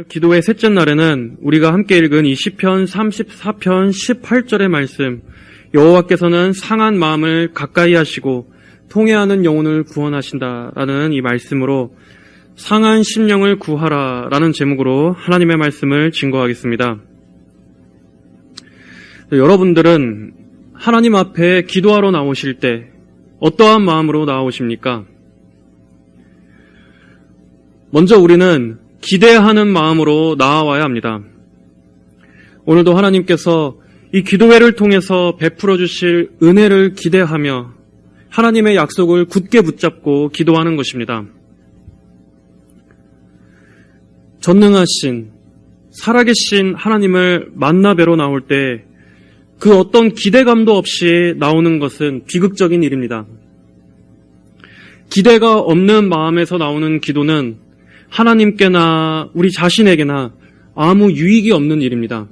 기도의 셋째 날에는 우리가 함께 읽은 이 시편 34편 18절의 말씀, 여호와께서는 상한 마음을 가까이 하시고 통회하는 영혼을 구원하신다라는 이 말씀으로 상한 심령을 구하라라는 제목으로 하나님의 말씀을 증거하겠습니다. 여러분들은 하나님 앞에 기도하러 나오실 때 어떠한 마음으로 나오십니까? 먼저 우리는 기대하는 마음으로 나아와야 합니다. 오늘도 하나님께서 이 기도회를 통해서 베풀어 주실 은혜를 기대하며 하나님의 약속을 굳게 붙잡고 기도하는 것입니다. 전능하신 살아계신 하나님을 만나 뵈러 나올 때 그 어떤 기대감도 없이 나오는 것은 비극적인 일입니다. 기대가 없는 마음에서 나오는 기도는 하나님께나 우리 자신에게나 아무 유익이 없는 일입니다.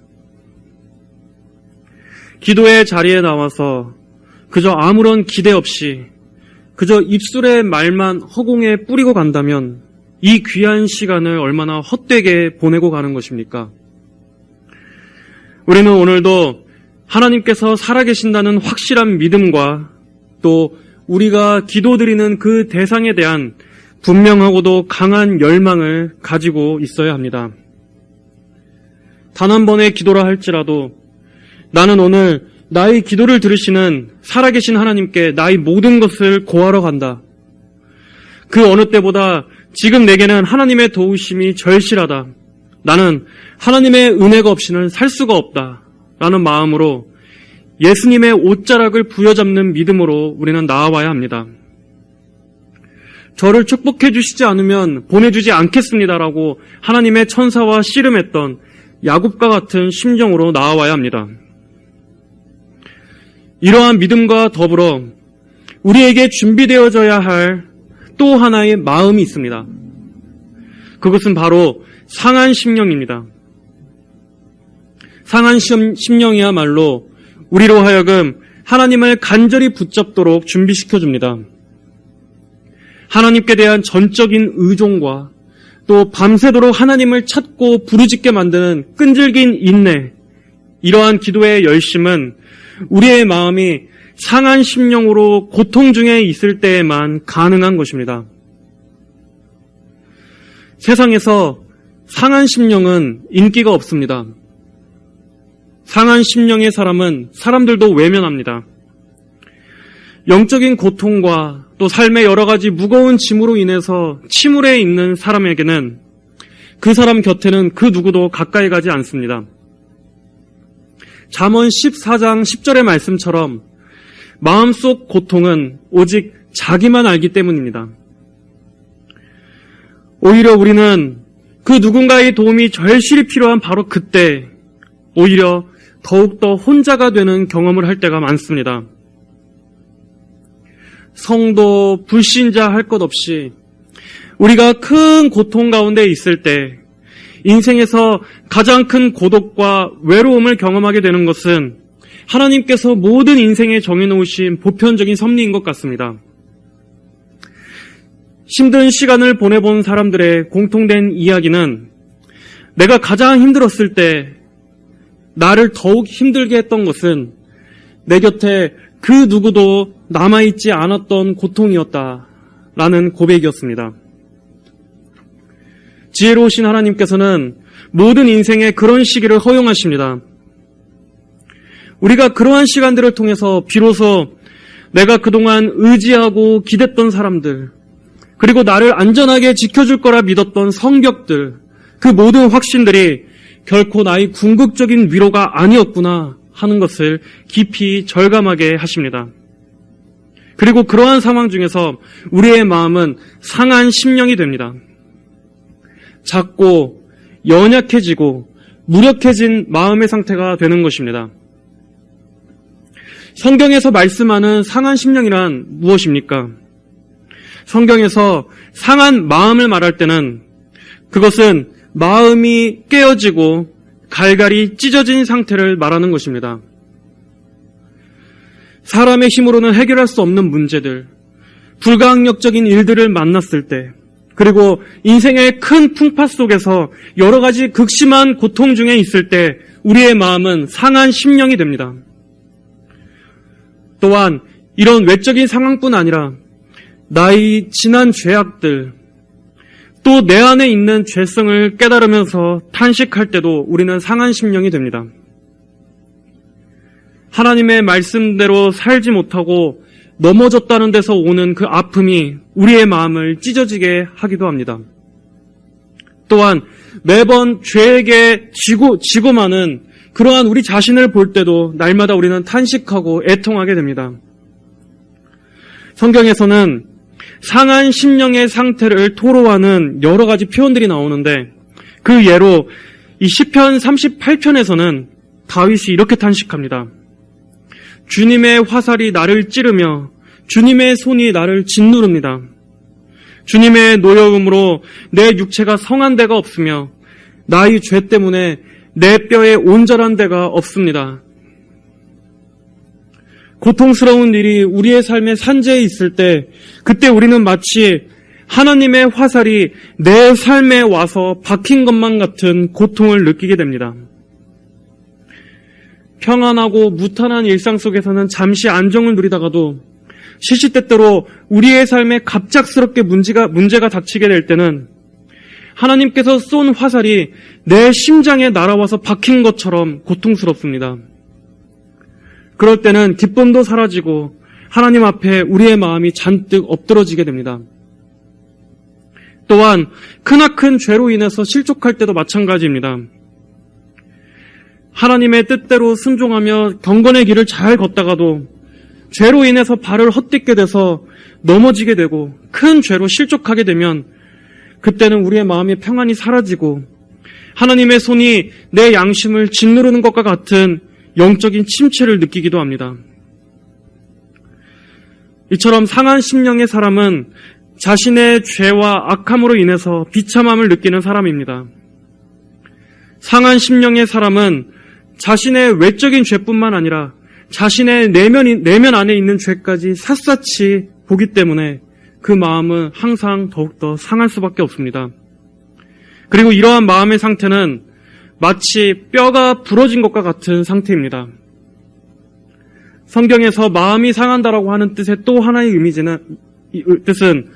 기도의 자리에 나와서 그저 아무런 기대 없이 그저 입술의 말만 허공에 뿌리고 간다면 이 귀한 시간을 얼마나 헛되게 보내고 가는 것입니까? 우리는 오늘도 하나님께서 살아계신다는 확실한 믿음과 또 우리가 기도드리는 그 대상에 대한 분명하고도 강한 열망을 가지고 있어야 합니다. 단 한 번의 기도라 할지라도 나는 오늘 나의 기도를 들으시는 살아계신 하나님께 나의 모든 것을 고하러 간다. 그 어느 때보다 지금 내게는 하나님의 도우심이 절실하다. 나는 하나님의 은혜가 없이는 살 수가 없다. 라는 마음으로 예수님의 옷자락을 부여잡는 믿음으로 우리는 나아와야 합니다. 저를 축복해 주시지 않으면 보내주지 않겠습니다라고 하나님의 천사와 씨름했던 야곱과 같은 심정으로 나아와야 합니다. 이러한 믿음과 더불어 우리에게 준비되어져야 할 또 하나의 마음이 있습니다. 그것은 바로 상한 심령입니다. 상한 심령이야말로 우리로 하여금 하나님을 간절히 붙잡도록 준비시켜줍니다. 하나님께 대한 전적인 의존과 또 밤새도록 하나님을 찾고 부르짖게 만드는 끈질긴 인내, 이러한 기도의 열심은 우리의 마음이 상한 심령으로 고통 중에 있을 때에만 가능한 것입니다. 세상에서 상한 심령은 인기가 없습니다. 상한 심령의 사람은 사람들도 외면합니다. 영적인 고통과 또 삶의 여러 가지 무거운 짐으로 인해서 침울해 있는 사람에게는 그 사람 곁에는 그 누구도 가까이 가지 않습니다. 잠언 14장 10절의 말씀처럼 마음속 고통은 오직 자기만 알기 때문입니다. 오히려 우리는 그 누군가의 도움이 절실히 필요한 바로 그때 오히려 더욱더 혼자가 되는 경험을 할 때가 많습니다. 성도, 불신자 할 것 없이 우리가 큰 고통 가운데 있을 때 인생에서 가장 큰 고독과 외로움을 경험하게 되는 것은 하나님께서 모든 인생에 정해놓으신 보편적인 섭리인 것 같습니다. 힘든 시간을 보내본 사람들의 공통된 이야기는 내가 가장 힘들었을 때 나를 더욱 힘들게 했던 것은 내 곁에 그 누구도 남아있지 않았던 고통이었다라는 고백이었습니다. 지혜로우신 하나님께서는 모든 인생에 그런 시기를 허용하십니다. 우리가 그러한 시간들을 통해서 비로소 내가 그동안 의지하고 기댔던 사람들, 그리고 나를 안전하게 지켜줄 거라 믿었던 성벽들, 그 모든 확신들이 결코 나의 궁극적인 위로가 아니었구나 하는 것을 깊이 절감하게 하십니다. 그리고 그러한 상황 중에서 우리의 마음은 상한 심령이 됩니다. 작고 연약해지고 무력해진 마음의 상태가 되는 것입니다. 성경에서 말씀하는 상한 심령이란 무엇입니까? 성경에서 상한 마음을 말할 때는 그것은 마음이 깨어지고 갈갈이 찢어진 상태를 말하는 것입니다. 사람의 힘으로는 해결할 수 없는 문제들, 불가항력적인 일들을 만났을 때 그리고 인생의 큰 풍파 속에서 여러 가지 극심한 고통 중에 있을 때 우리의 마음은 상한 심령이 됩니다. 또한 이런 외적인 상황뿐 아니라 나의 지난 죄악들, 또 내 안에 있는 죄성을 깨달으면서 탄식할 때도 우리는 상한 심령이 됩니다. 하나님의 말씀대로 살지 못하고 넘어졌다는 데서 오는 그 아픔이 우리의 마음을 찢어지게 하기도 합니다. 또한 매번 죄에게 지고 마는 그러한 우리 자신을 볼 때도 날마다 우리는 탄식하고 애통하게 됩니다. 성경에서는 상한 심령의 상태를 토로하는 여러 가지 표현들이 나오는데 그 예로 이 시편 38편에서는 다윗이 이렇게 탄식합니다. 주님의 화살이 나를 찌르며 주님의 손이 나를 짓누릅니다. 주님의 노여움으로 내 육체가 성한 데가 없으며 나의 죄 때문에 내 뼈에 온전한 데가 없습니다. 고통스러운 일이 우리의 삶의 산재에 있을 때 그때 우리는 마치 하나님의 화살이 내 삶에 와서 박힌 것만 같은 고통을 느끼게 됩니다. 평안하고 무탄한 일상 속에서는 잠시 안정을 누리다가도 시시때때로 우리의 삶에 갑작스럽게 문제가 닥치게 될 때는 하나님께서 쏜 화살이 내 심장에 날아와서 박힌 것처럼 고통스럽습니다. 그럴 때는 기쁨도 사라지고 하나님 앞에 우리의 마음이 잔뜩 엎드러지게 됩니다. 또한 크나큰 죄로 인해서 실족할 때도 마찬가지입니다. 하나님의 뜻대로 순종하며 경건의 길을 잘 걷다가도 죄로 인해서 발을 헛디게 돼서 넘어지게 되고 큰 죄로 실족하게 되면 그때는 우리의 마음의 평안이 사라지고 하나님의 손이 내 양심을 짓누르는 것과 같은 영적인 침체를 느끼기도 합니다. 이처럼 상한 심령의 사람은 자신의 죄와 악함으로 인해서 비참함을 느끼는 사람입니다. 상한 심령의 사람은 자신의 외적인 죄뿐만 아니라 자신의 내면 안에 있는 죄까지 샅샅이 보기 때문에 그 마음은 항상 더욱더 상할 수밖에 없습니다. 그리고 이러한 마음의 상태는 마치 뼈가 부러진 것과 같은 상태입니다. 성경에서 마음이 상한다라고 하는 뜻의 또 하나의 뜻은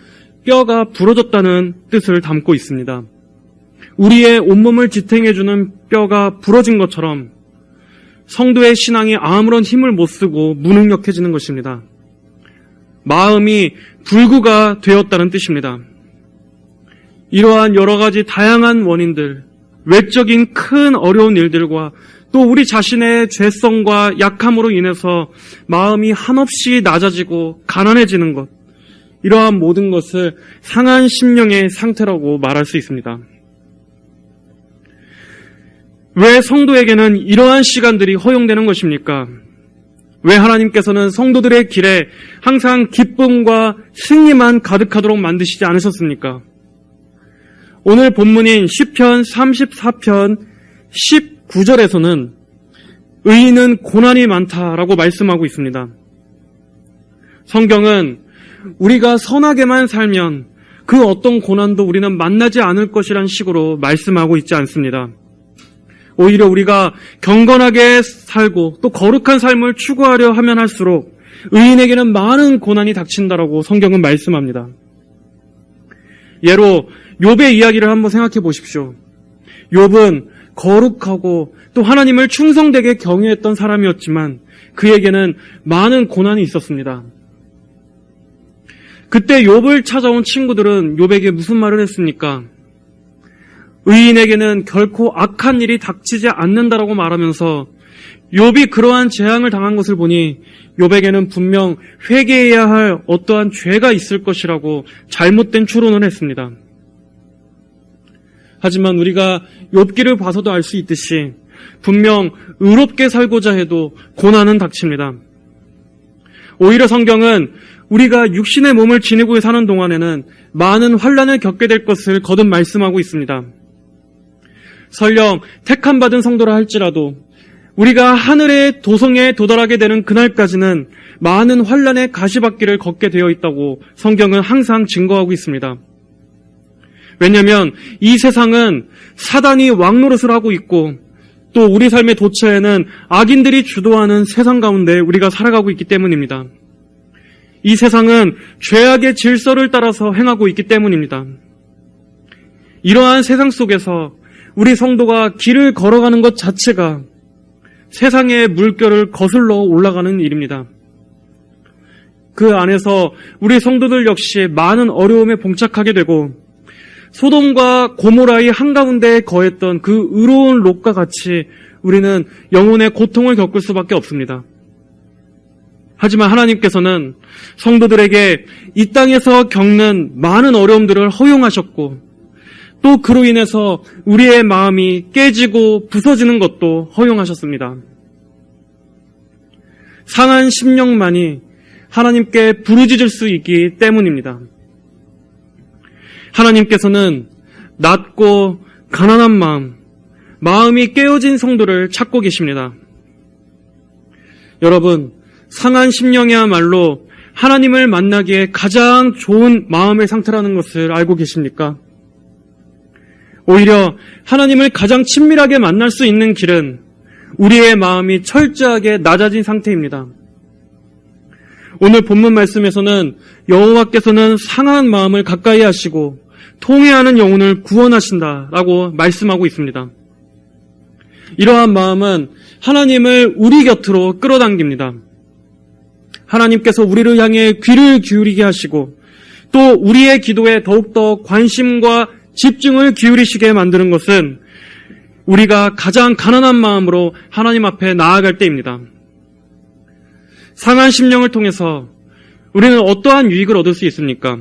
뼈가 부러졌다는 뜻을 담고 있습니다. 우리의 온몸을 지탱해주는 뼈가 부러진 것처럼 성도의 신앙이 아무런 힘을 못 쓰고 무능력해지는 것입니다. 마음이 불구가 되었다는 뜻입니다. 이러한 여러 가지 다양한 원인들, 외적인 큰 어려운 일들과 또 우리 자신의 죄성과 약함으로 인해서 마음이 한없이 낮아지고 가난해지는 것, 이러한 모든 것을 상한 심령의 상태라고 말할 수 있습니다. 왜 성도에게는 이러한 시간들이 허용되는 것입니까? 왜 하나님께서는 성도들의 길에 항상 기쁨과 승리만 가득하도록 만드시지 않으셨습니까? 오늘 본문인 시편 34편 19절에서는 의인은 고난이 많다라고 말씀하고 있습니다. 성경은 우리가 선하게만 살면 그 어떤 고난도 우리는 만나지 않을 것이란 식으로 말씀하고 있지 않습니다. 오히려 우리가 경건하게 살고 또 거룩한 삶을 추구하려 하면 할수록 의인에게는 많은 고난이 닥친다라고 성경은 말씀합니다. 예로 욥의 이야기를 한번 생각해 보십시오. 욥은 거룩하고 또 하나님을 충성되게 경외했던 사람이었지만 그에게는 많은 고난이 있었습니다. 그때 욥을 찾아온 친구들은 욥에게 무슨 말을 했습니까? 의인에게는 결코 악한 일이 닥치지 않는다라고 말하면서 욥이 그러한 재앙을 당한 것을 보니 욥에게는 분명 회개해야 할 어떠한 죄가 있을 것이라고 잘못된 추론을 했습니다. 하지만 우리가 욥기를 봐서도 알 수 있듯이 분명 의롭게 살고자 해도 고난은 닥칩니다. 오히려 성경은 우리가 육신의 몸을 지니고 사는 동안에는 많은 환난을 겪게 될 것을 거듭 말씀하고 있습니다. 설령 택함받은 성도라 할지라도 우리가 하늘의 도성에 도달하게 되는 그날까지는 많은 환난의 가시밭길을 걷게 되어 있다고 성경은 항상 증거하고 있습니다. 왜냐하면 이 세상은 사단이 왕노릇을 하고 있고 또 우리 삶의 도처에는 악인들이 주도하는 세상 가운데 우리가 살아가고 있기 때문입니다. 이 세상은 죄악의 질서를 따라서 행하고 있기 때문입니다. 이러한 세상 속에서 우리 성도가 길을 걸어가는 것 자체가 세상의 물결을 거슬러 올라가는 일입니다. 그 안에서 우리 성도들 역시 많은 어려움에 봉착하게 되고 소돔과 고모라의 한가운데에 거했던 그 의로운 롯과 같이 우리는 영혼의 고통을 겪을 수밖에 없습니다. 하지만 하나님께서는 성도들에게 이 땅에서 겪는 많은 어려움들을 허용하셨고 또 그로 인해서 우리의 마음이 깨지고 부서지는 것도 허용하셨습니다. 상한 심령만이 하나님께 부르짖을 수 있기 때문입니다. 하나님께서는 낮고 가난한 마음이 깨어진 성도를 찾고 계십니다. 여러분, 상한 심령이야말로 하나님을 만나기에 가장 좋은 마음의 상태라는 것을 알고 계십니까? 오히려 하나님을 가장 친밀하게 만날 수 있는 길은 우리의 마음이 철저하게 낮아진 상태입니다. 오늘 본문 말씀에서는 여호와께서는 상한 마음을 가까이 하시고 통회하는 영혼을 구원하신다라고 말씀하고 있습니다. 이러한 마음은 하나님을 우리 곁으로 끌어당깁니다. 하나님께서 우리를 향해 귀를 기울이게 하시고 또 우리의 기도에 더욱더 관심과 집중을 기울이시게 만드는 것은 우리가 가장 가난한 마음으로 하나님 앞에 나아갈 때입니다. 상한 심령을 통해서 우리는 어떠한 유익을 얻을 수 있습니까?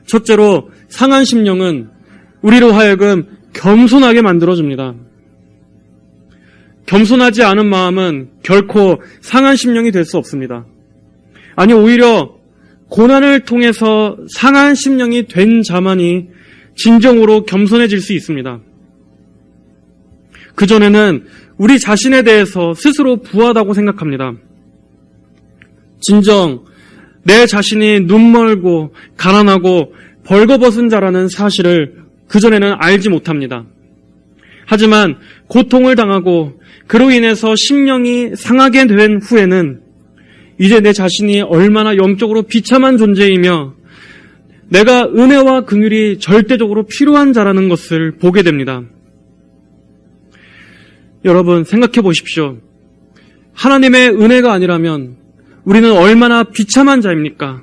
첫째로 상한 심령은 우리로 하여금 겸손하게 만들어줍니다. 겸손하지 않은 마음은 결코 상한 심령이 될 수 없습니다. 아니, 오히려 고난을 통해서 상한 심령이 된 자만이 진정으로 겸손해질 수 있습니다. 그전에는 우리 자신에 대해서 스스로 부하다고 생각합니다. 진정 내 자신이 눈멀고 가난하고 벌거벗은 자라는 사실을 그전에는 알지 못합니다. 하지만 고통을 당하고 그로 인해서 심령이 상하게 된 후에는 이제 내 자신이 얼마나 영적으로 비참한 존재이며 내가 은혜와 긍휼이 절대적으로 필요한 자라는 것을 보게 됩니다. 여러분, 생각해 보십시오. 하나님의 은혜가 아니라면 우리는 얼마나 비참한 자입니까?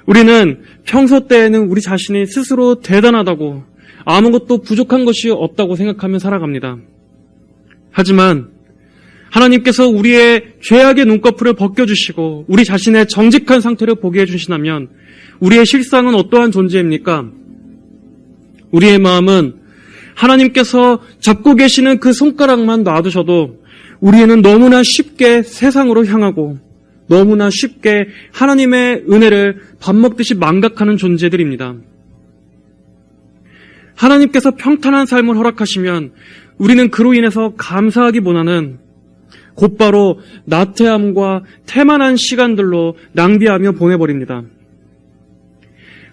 우리는 평소 때에는 우리 자신이 스스로 대단하다고 아무것도 부족한 것이 없다고 생각하며 살아갑니다. 하지만 하나님께서 우리의 죄악의 눈꺼풀을 벗겨주시고 우리 자신의 정직한 상태를 보게 해주시다면 우리의 실상은 어떠한 존재입니까? 우리의 마음은 하나님께서 잡고 계시는 그 손가락만 놔두셔도 우리는 너무나 쉽게 세상으로 향하고 너무나 쉽게 하나님의 은혜를 밥 먹듯이 망각하는 존재들입니다. 하나님께서 평탄한 삶을 허락하시면 우리는 그로 인해서 감사하기보다는 곧바로 나태함과 태만한 시간들로 낭비하며 보내버립니다.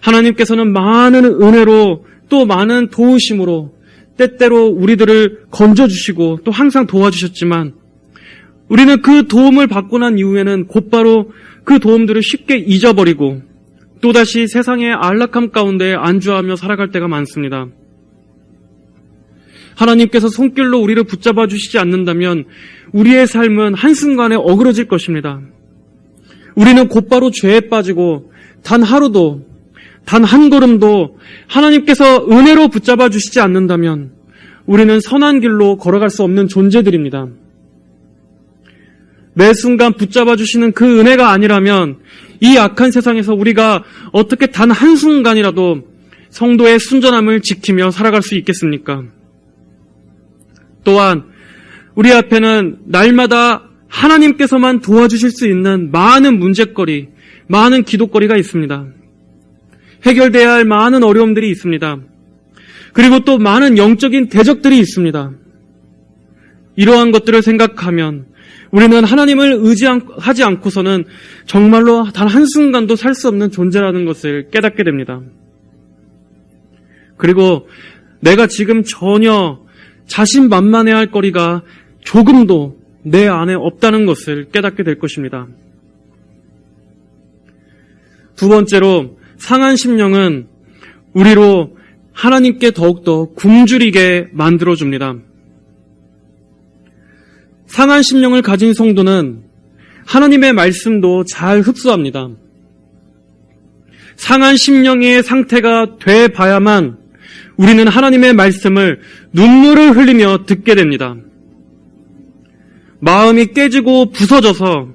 하나님께서는 많은 은혜로 또 많은 도우심으로 때때로 우리들을 건져주시고 또 항상 도와주셨지만 우리는 그 도움을 받고 난 이후에는 곧바로 그 도움들을 쉽게 잊어버리고 또다시 세상의 안락함 가운데 안주하며 살아갈 때가 많습니다. 하나님께서 손길로 우리를 붙잡아 주시지 않는다면 우리의 삶은 한순간에 어그러질 것입니다. 우리는 곧바로 죄에 빠지고 단 하루도, 단 한 걸음도 하나님께서 은혜로 붙잡아 주시지 않는다면 우리는 선한 길로 걸어갈 수 없는 존재들입니다. 매 순간 붙잡아 주시는 그 은혜가 아니라면 이 악한 세상에서 우리가 어떻게 단 한순간이라도 성도의 순전함을 지키며 살아갈 수 있겠습니까? 또한 우리 앞에는 날마다 하나님께서만 도와주실 수 있는 많은 문제거리, 많은 기도거리가 있습니다. 해결돼야 할 많은 어려움들이 있습니다. 그리고 또 많은 영적인 대적들이 있습니다. 이러한 것들을 생각하면 우리는 하나님을 의지하지 않고서는 정말로 단 한순간도 살 수 없는 존재라는 것을 깨닫게 됩니다. 그리고 내가 지금 전혀 자신만만해할 거리가 조금도 내 안에 없다는 것을 깨닫게 될 것입니다. 두 번째로 상한 심령은 우리로 하나님께 더욱더 굶주리게 만들어줍니다. 상한 심령을 가진 성도는 하나님의 말씀도 잘 흡수합니다. 상한 심령의 상태가 돼봐야만 우리는 하나님의 말씀을 눈물을 흘리며 듣게 됩니다. 마음이 깨지고 부서져서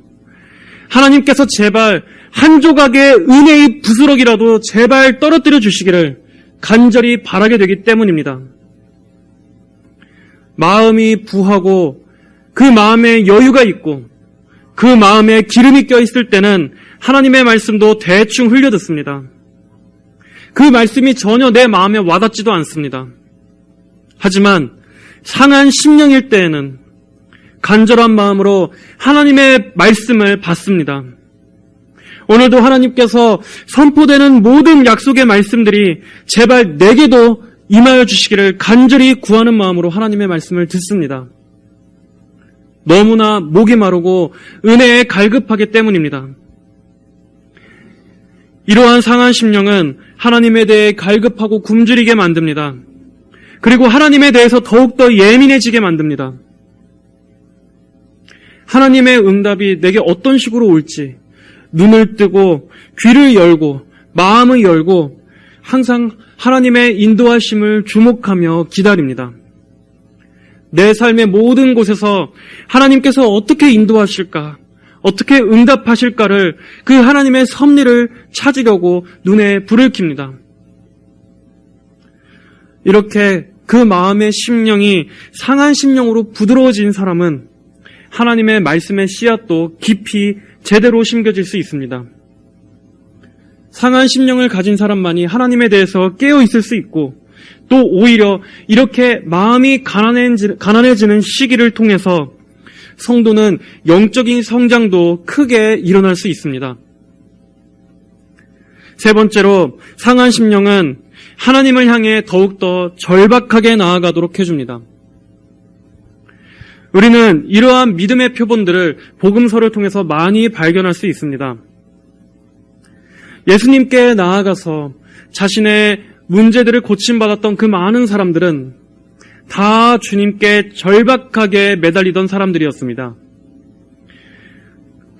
하나님께서 제발 한 조각의 은혜의 부스러기라도 제발 떨어뜨려 주시기를 간절히 바라게 되기 때문입니다. 마음이 부하고 그 마음에 여유가 있고 그 마음에 기름이 껴있을 때는 하나님의 말씀도 대충 흘려듣습니다. 그 말씀이 전혀 내 마음에 와닿지도 않습니다. 하지만 상한 심령일 때에는 간절한 마음으로 하나님의 말씀을 받습니다. 오늘도 하나님께서 선포되는 모든 약속의 말씀들이 제발 내게도 임하여 주시기를 간절히 구하는 마음으로 하나님의 말씀을 듣습니다. 너무나 목이 마르고 은혜에 갈급하기 때문입니다. 이러한 상한 심령은 하나님에 대해 갈급하고 굶주리게 만듭니다. 그리고 하나님에 대해서 더욱더 예민해지게 만듭니다. 하나님의 응답이 내게 어떤 식으로 올지 눈을 뜨고 귀를 열고 마음을 열고 항상 하나님의 인도하심을 주목하며 기다립니다. 내 삶의 모든 곳에서 하나님께서 어떻게 인도하실까, 어떻게 응답하실까를 그 하나님의 섭리를 찾으려고 눈에 불을 킵니다. 이렇게 그 마음의 심령이 상한 심령으로 부드러워진 사람은 하나님의 말씀의 씨앗도 깊이 제대로 심겨질 수 있습니다. 상한 심령을 가진 사람만이 하나님에 대해서 깨어 있을 수 있고 또 오히려 이렇게 마음이 가난해지는 시기를 통해서 성도는 영적인 성장도 크게 일어날 수 있습니다. 세 번째로 상한 심령은 하나님을 향해 더욱더 절박하게 나아가도록 해줍니다. 우리는 이러한 믿음의 표본들을 복음서를 통해서 많이 발견할 수 있습니다. 예수님께 나아가서 자신의 문제들을 고침받았던 그 많은 사람들은 다 주님께 절박하게 매달리던 사람들이었습니다.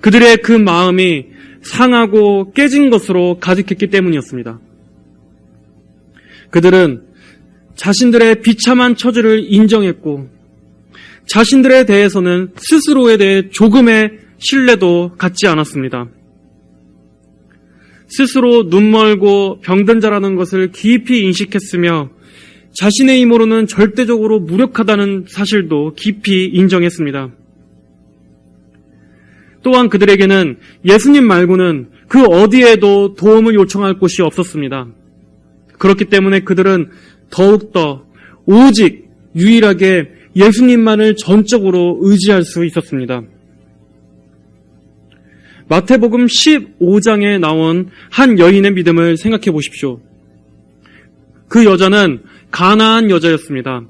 그들의 그 마음이 상하고 깨진 것으로 가득했기 때문이었습니다. 그들은 자신들의 비참한 처지를 인정했고 자신들에 대해서는 스스로에 대해 조금의 신뢰도 갖지 않았습니다. 스스로 눈멀고 병든 자라는 것을 깊이 인식했으며 자신의 힘으로는 절대적으로 무력하다는 사실도 깊이 인정했습니다. 또한 그들에게는 예수님 말고는 그 어디에도 도움을 요청할 곳이 없었습니다. 그렇기 때문에 그들은 더욱더 오직 유일하게 예수님만을 전적으로 의지할 수 있었습니다. 마태복음 15장에 나온 한 여인의 믿음을 생각해 보십시오. 그 여자는 가나안 여자였습니다.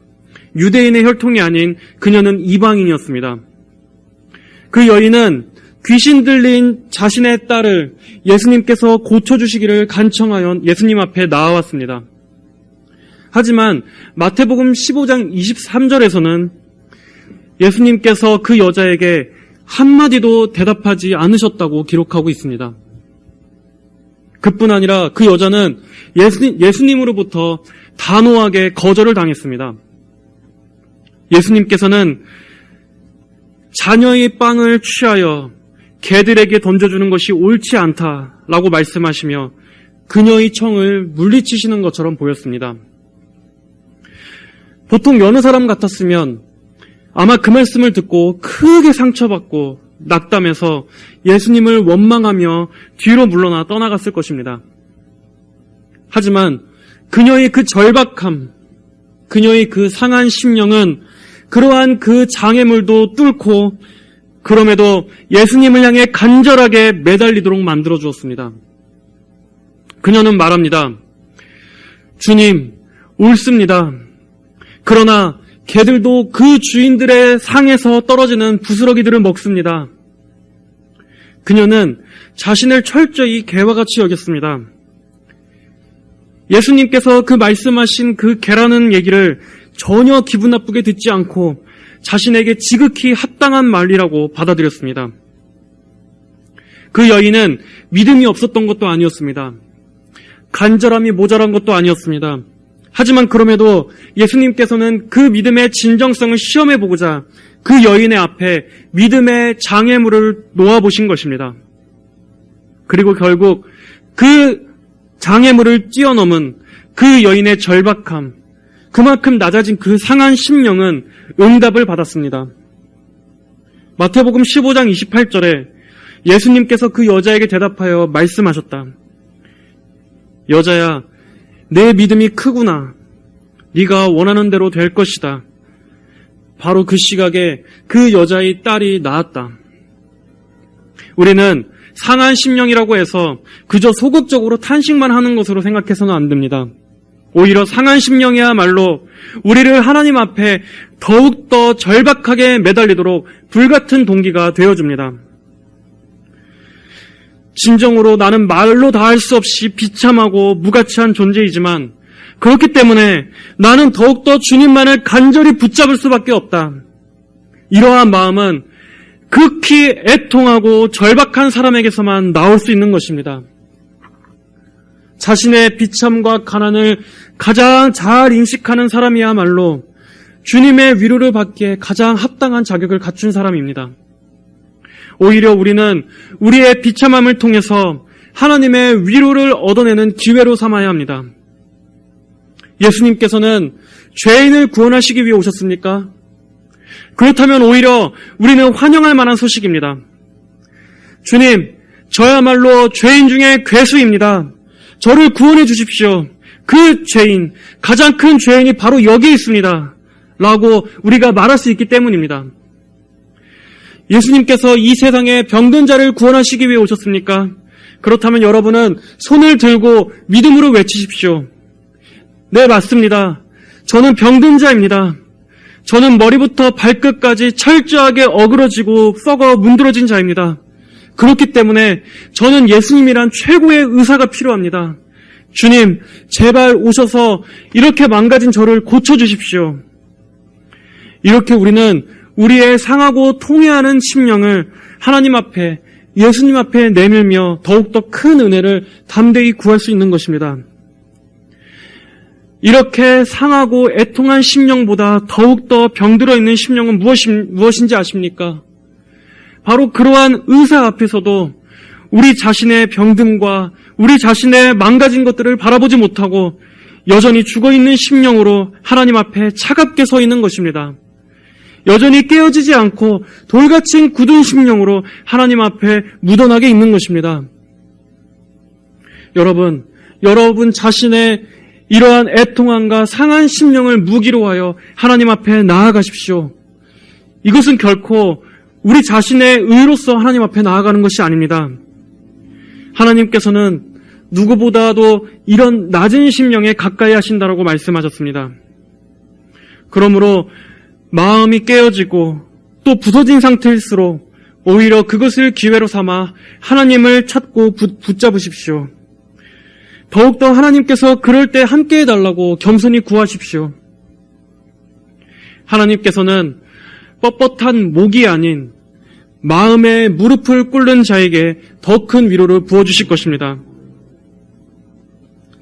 유대인의 혈통이 아닌 그녀는 이방인이었습니다. 그 여인은 귀신 들린 자신의 딸을 예수님께서 고쳐주시기를 간청하여 예수님 앞에 나아왔습니다. 하지만 마태복음 15장 23절에서는 예수님께서 그 여자에게 한마디도 대답하지 않으셨다고 기록하고 있습니다. 그뿐 아니라 그 여자는 예수님으로부터 단호하게 거절을 당했습니다. 예수님께서는 자녀의 빵을 취하여 개들에게 던져주는 것이 옳지 않다라고 말씀하시며 그녀의 청을 물리치시는 것처럼 보였습니다. 보통 여느 사람 같았으면 아마 그 말씀을 듣고 크게 상처받고 낙담해서 예수님을 원망하며 뒤로 물러나 떠나갔을 것입니다. 하지만 그녀의 그 절박함, 그녀의 그 상한 심령은 그러한 그 장애물도 뚫고 그럼에도 예수님을 향해 간절하게 매달리도록 만들어 주었습니다. 그녀는 말합니다. 주님, 옳습니다. 그러나 개들도 그 주인들의 상에서 떨어지는 부스러기들을 먹습니다. 그녀는 자신을 철저히 개와 같이 여겼습니다. 예수님께서 그 말씀하신 그 개라는 얘기를 전혀 기분 나쁘게 듣지 않고 자신에게 지극히 합당한 말이라고 받아들였습니다. 그 여인은 믿음이 없었던 것도 아니었습니다. 간절함이 모자란 것도 아니었습니다. 하지만 그럼에도 예수님께서는 그 믿음의 진정성을 시험해보고자 그 여인의 앞에 믿음의 장애물을 놓아보신 것입니다. 그리고 결국 그 장애물을 뛰어넘은 그 여인의 절박함, 그만큼 낮아진 그 상한 심령은 응답을 받았습니다. 마태복음 15장 28절에 예수님께서 그 여자에게 대답하여 말씀하셨다. 여자야, 내 믿음이 크구나. 네가 원하는 대로 될 것이다. 바로 그 시각에 그 여자의 딸이 나았다. 우리는 상한 심령이라고 해서 그저 소극적으로 탄식만 하는 것으로 생각해서는 안 됩니다. 오히려 상한 심령이야말로 우리를 하나님 앞에 더욱더 절박하게 매달리도록 불같은 동기가 되어줍니다. 진정으로 나는 말로 다 할 수 없이 비참하고 무가치한 존재이지만 그렇기 때문에 나는 더욱더 주님만을 간절히 붙잡을 수밖에 없다. 이러한 마음은 극히 애통하고 절박한 사람에게서만 나올 수 있는 것입니다. 자신의 비참과 가난을 가장 잘 인식하는 사람이야말로 주님의 위로를 받기에 가장 합당한 자격을 갖춘 사람입니다. 오히려 우리는 우리의 비참함을 통해서 하나님의 위로를 얻어내는 기회로 삼아야 합니다. 예수님께서는 죄인을 구원하시기 위해 오셨습니까? 그렇다면 오히려 우리는 환영할 만한 소식입니다. 주님, 저야말로 죄인 중에 괴수입니다. 저를 구원해 주십시오. 그 죄인, 가장 큰 죄인이 바로 여기 있습니다. 라고 우리가 말할 수 있기 때문입니다. 예수님께서 이 세상에 병든 자를 구원하시기 위해 오셨습니까? 그렇다면 여러분은 손을 들고 믿음으로 외치십시오. 네, 맞습니다. 저는 병든 자입니다. 저는 머리부터 발끝까지 철저하게 어그러지고 썩어 문드러진 자입니다. 그렇기 때문에 저는 예수님이란 최고의 의사가 필요합니다. 주님, 제발 오셔서 이렇게 망가진 저를 고쳐주십시오. 이렇게 우리는 우리의 상하고 통해하는 심령을 하나님 앞에, 예수님 앞에 내밀며 더욱더 큰 은혜를 담대히 구할 수 있는 것입니다. 이렇게 상하고 애통한 심령보다 더욱더 병들어 있는 심령은 무엇인지 아십니까? 바로 그러한 의사 앞에서도 우리 자신의 병듦과 우리 자신의 망가진 것들을 바라보지 못하고 여전히 죽어있는 심령으로 하나님 앞에 차갑게 서 있는 것입니다. 여전히 깨어지지 않고 돌같이 굳은 심령으로 하나님 앞에 묻어나게 있는 것입니다. 여러분 자신의 이러한 애통함과 상한 심령을 무기로 하여 하나님 앞에 나아가십시오. 이것은 결코 우리 자신의 의로서 하나님 앞에 나아가는 것이 아닙니다. 하나님께서는 누구보다도 이런 낮은 심령에 가까이 하신다라고 말씀하셨습니다. 그러므로 마음이 깨어지고 또 부서진 상태일수록 오히려 그것을 기회로 삼아 하나님을 찾고 붙잡으십시오. 더욱더 하나님께서 그럴 때 함께 해달라고 겸손히 구하십시오. 하나님께서는 뻣뻣한 목이 아닌 마음의 무릎을 꿇는 자에게 더 큰 위로를 부어주실 것입니다.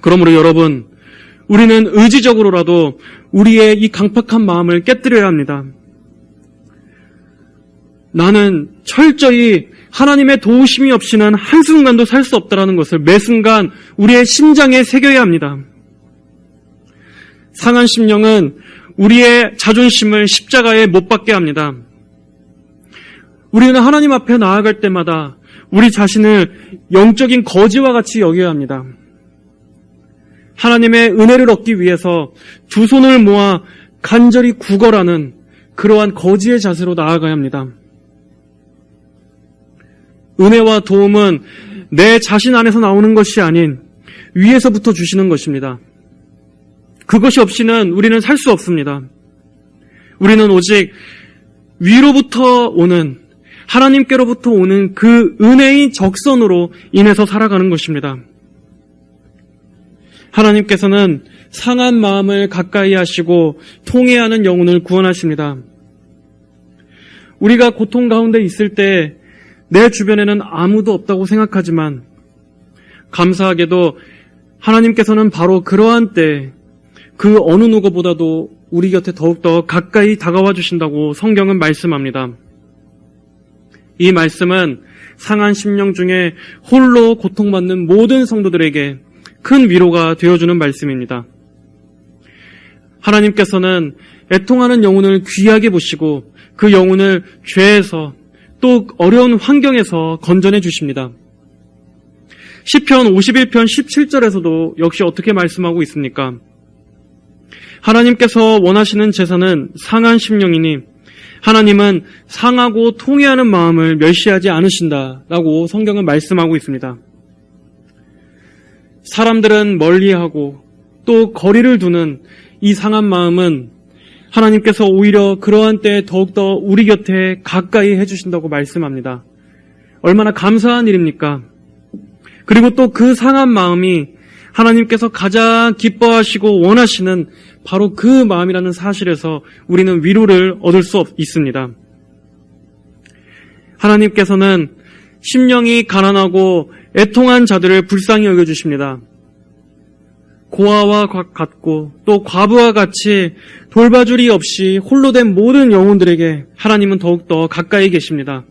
그러므로 여러분, 우리는 의지적으로라도 우리의 이 강팍한 마음을 깨뜨려야 합니다. 나는 철저히 하나님의 도우심이 없이는 한순간도 살 수 없다는 것을 매 순간 우리의 심장에 새겨야 합니다. 상한 심령은 우리의 자존심을 십자가에 못 박게 합니다. 우리는 하나님 앞에 나아갈 때마다 우리 자신을 영적인 거지와 같이 여겨야 합니다. 하나님의 은혜를 얻기 위해서 두 손을 모아 간절히 구걸하는 그러한 거지의 자세로 나아가야 합니다. 은혜와 도움은 내 자신 안에서 나오는 것이 아닌 위에서부터 주시는 것입니다. 그것이 없이는 우리는 살 수 없습니다. 우리는 오직 위로부터 오는, 하나님께로부터 오는 그 은혜의 적선으로 인해서 살아가는 것입니다. 하나님께서는 상한 마음을 가까이 하시고 통회하는 영혼을 구원하십니다. 우리가 고통 가운데 있을 때 내 주변에는 아무도 없다고 생각하지만 감사하게도 하나님께서는 바로 그러한 때 그 어느 누구보다도 우리 곁에 더욱더 가까이 다가와 주신다고 성경은 말씀합니다. 이 말씀은 상한 심령 중에 홀로 고통받는 모든 성도들에게 큰 위로가 되어주는 말씀입니다. 하나님께서는 애통하는 영혼을 귀하게 보시고 그 영혼을 죄에서 또 어려운 환경에서 건져내 주십니다. 시편 51편 17절에서도 역시 어떻게 말씀하고 있습니까? 하나님께서 원하시는 제사는 상한 심령이니 하나님은 상하고 통회하는 마음을 멸시하지 않으신다라고 성경은 말씀하고 있습니다. 사람들은 멀리하고 또 거리를 두는 이 상한 마음은 하나님께서 오히려 그러한 때에 더욱더 우리 곁에 가까이 해주신다고 말씀합니다. 얼마나 감사한 일입니까? 그리고 또 그 상한 마음이 하나님께서 가장 기뻐하시고 원하시는 바로 그 마음이라는 사실에서 우리는 위로를 얻을 수 있습니다. 하나님께서는 심령이 가난하고 애통한 자들을 불쌍히 여겨주십니다. 고아와 같고 또 과부와 같이 돌봐줄이 없이 홀로 된 모든 영혼들에게 하나님은 더욱더 가까이 계십니다.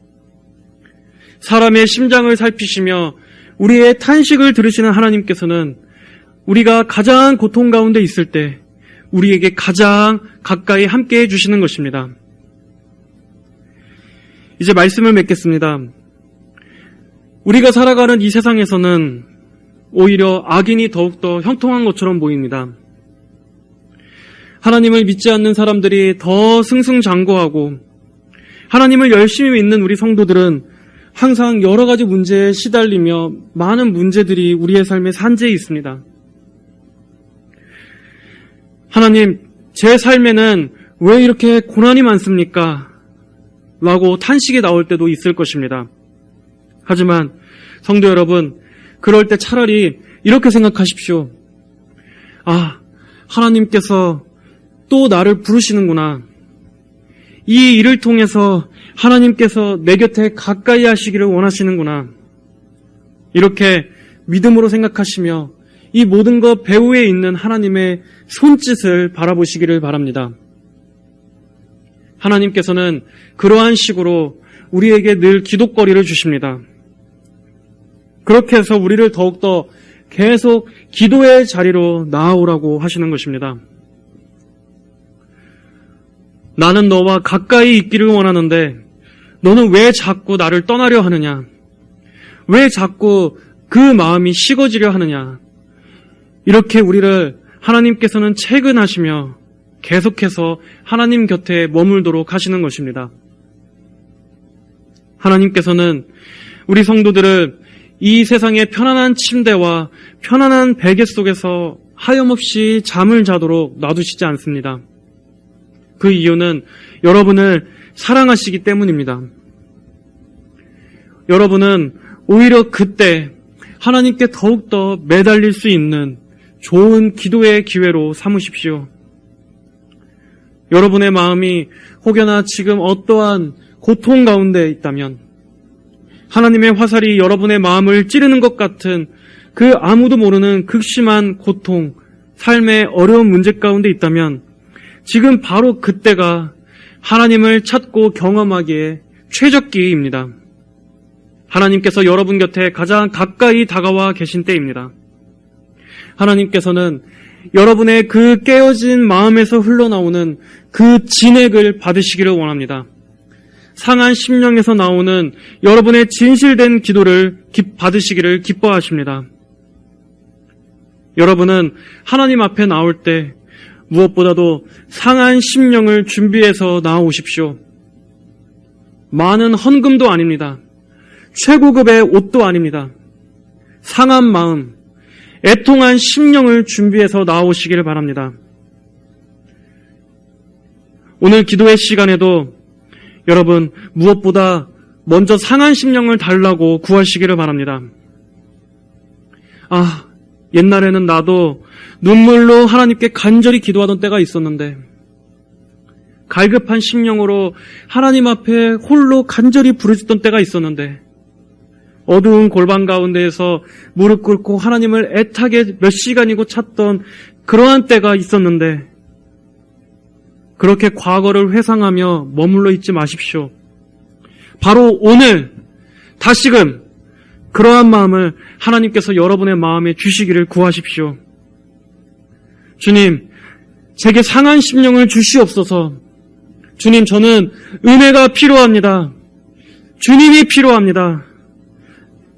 사람의 심장을 살피시며 우리의 탄식을 들으시는 하나님께서는 우리가 가장 고통 가운데 있을 때 우리에게 가장 가까이 함께 해주시는 것입니다. 이제 말씀을 맺겠습니다. 우리가 살아가는 이 세상에서는 오히려 악인이 더욱더 형통한 것처럼 보입니다. 하나님을 믿지 않는 사람들이 더 승승장구하고 하나님을 열심히 믿는 우리 성도들은 항상 여러 가지 문제에 시달리며 많은 문제들이 우리의 삶에 산재해 있습니다. 하나님, 제 삶에는 왜 이렇게 고난이 많습니까? 라고 탄식이 나올 때도 있을 것입니다. 하지만 성도 여러분, 그럴 때 차라리 이렇게 생각하십시오. 아, 하나님께서 또 나를 부르시는구나. 이 일을 통해서 하나님께서 내 곁에 가까이 하시기를 원하시는구나. 이렇게 믿음으로 생각하시며 이 모든 것 배후에 있는 하나님의 손짓을 바라보시기를 바랍니다. 하나님께서는 그러한 식으로 우리에게 늘 기도거리를 주십니다. 그렇게 해서 우리를 더욱더 계속 기도의 자리로 나아오라고 하시는 것입니다. 나는 너와 가까이 있기를 원하는데 너는 왜 자꾸 나를 떠나려 하느냐? 왜 자꾸 그 마음이 식어지려 하느냐? 이렇게 우리를 하나님께서는 채근하시며 계속해서 하나님 곁에 머물도록 하시는 것입니다. 하나님께서는 우리 성도들을 이 세상의 편안한 침대와 편안한 베개 속에서 하염없이 잠을 자도록 놔두시지 않습니다. 그 이유는 여러분을 사랑하시기 때문입니다. 여러분은 오히려 그때 하나님께 더욱더 매달릴 수 있는 좋은 기도의 기회로 삼으십시오. 여러분의 마음이 혹여나 지금 어떠한 고통 가운데 있다면, 하나님의 화살이 여러분의 마음을 찌르는 것 같은 그 아무도 모르는 극심한 고통, 삶의 어려운 문제 가운데 있다면 지금 바로 그때가 하나님을 찾고 경험하기에 최적기입니다. 하나님께서 여러분 곁에 가장 가까이 다가와 계신 때입니다. 하나님께서는 여러분의 그 깨어진 마음에서 흘러나오는 그 진액을 받으시기를 원합니다. 상한 심령에서 나오는 여러분의 진실된 기도를 받으시기를 기뻐하십니다. 여러분은 하나님 앞에 나올 때 무엇보다도 상한 심령을 준비해서 나아오십시오. 많은 헌금도 아닙니다. 최고급의 옷도 아닙니다. 상한 마음, 애통한 심령을 준비해서 나아오시기를 바랍니다. 오늘 기도의 시간에도 여러분 무엇보다 먼저 상한 심령을 달라고 구하시기를 바랍니다. 옛날에는 나도 눈물로 하나님께 간절히 기도하던 때가 있었는데, 갈급한 심령으로 하나님 앞에 홀로 간절히 부르짖던 때가 있었는데, 어두운 골방 가운데에서 무릎 꿇고 하나님을 애타게 몇 시간이고 찾던 그러한 때가 있었는데, 그렇게 과거를 회상하며 머물러 있지 마십시오. 바로 오늘 다시금 그러한 마음을 하나님께서 여러분의 마음에 주시기를 구하십시오. 주님, 제게 상한 심령을 주시옵소서. 주님, 저는 은혜가 필요합니다. 주님이 필요합니다.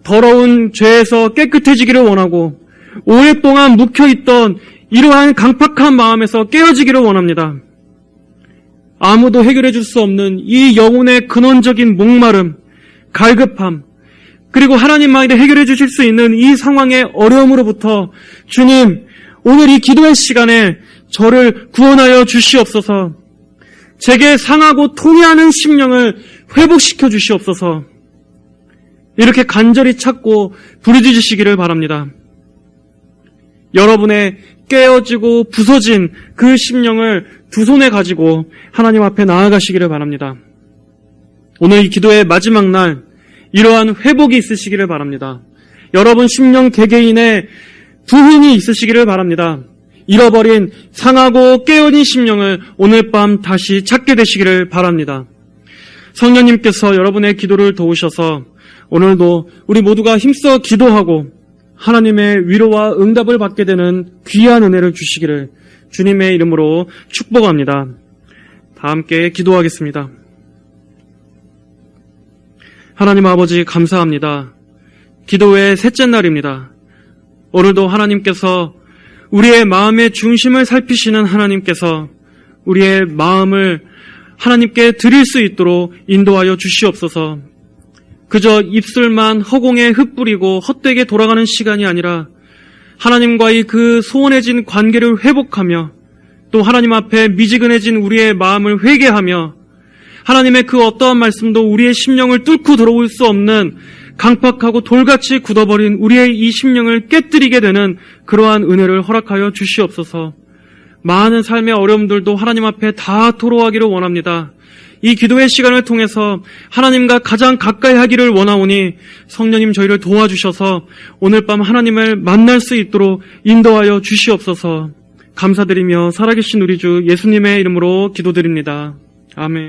더러운 죄에서 깨끗해지기를 원하고 오랫동안 묵혀있던 이러한 강팍한 마음에서 깨어지기를 원합니다. 아무도 해결해 줄 수 없는 이 영혼의 근원적인 목마름, 갈급함, 그리고 하나님만이 해결해 주실 수 있는 이 상황의 어려움으로부터 주님, 오늘 이 기도의 시간에 저를 구원하여 주시옵소서. 제게 상하고 통해하는 심령을 회복시켜 주시옵소서. 이렇게 간절히 찾고 부르짖으시기를 바랍니다. 여러분의 깨어지고 부서진 그 심령을 두 손에 가지고 하나님 앞에 나아가시기를 바랍니다. 오늘 이 기도의 마지막 날 이러한 회복이 있으시기를 바랍니다. 여러분 심령 개개인의 부흥이 있으시기를 바랍니다. 잃어버린 상하고 깨어진 심령을 오늘 밤 다시 찾게 되시기를 바랍니다. 성령님께서 여러분의 기도를 도우셔서 오늘도 우리 모두가 힘써 기도하고 하나님의 위로와 응답을 받게 되는 귀한 은혜를 주시기를 주님의 이름으로 축복합니다. 다 함께 기도하겠습니다. 하나님 아버지 감사합니다. 기도의 셋째 날입니다. 오늘도 하나님께서 우리의 마음의 중심을 살피시는 하나님께서 우리의 마음을 하나님께 드릴 수 있도록 인도하여 주시옵소서. 그저 입술만 허공에 흩뿌리고 헛되게 돌아가는 시간이 아니라 하나님과의 그 소원해진 관계를 회복하며 또 하나님 앞에 미지근해진 우리의 마음을 회개하며 하나님의 그 어떠한 말씀도 우리의 심령을 뚫고 들어올 수 없는 강팍하고 돌같이 굳어버린 우리의 이 심령을 깨뜨리게 되는 그러한 은혜를 허락하여 주시옵소서. 많은 삶의 어려움들도 하나님 앞에 다 토로하기를 원합니다. 이 기도의 시간을 통해서 하나님과 가장 가까이 하기를 원하오니 성령님 저희를 도와주셔서 오늘 밤 하나님을 만날 수 있도록 인도하여 주시옵소서. 감사드리며 살아계신 우리 주 예수님의 이름으로 기도드립니다. 아멘.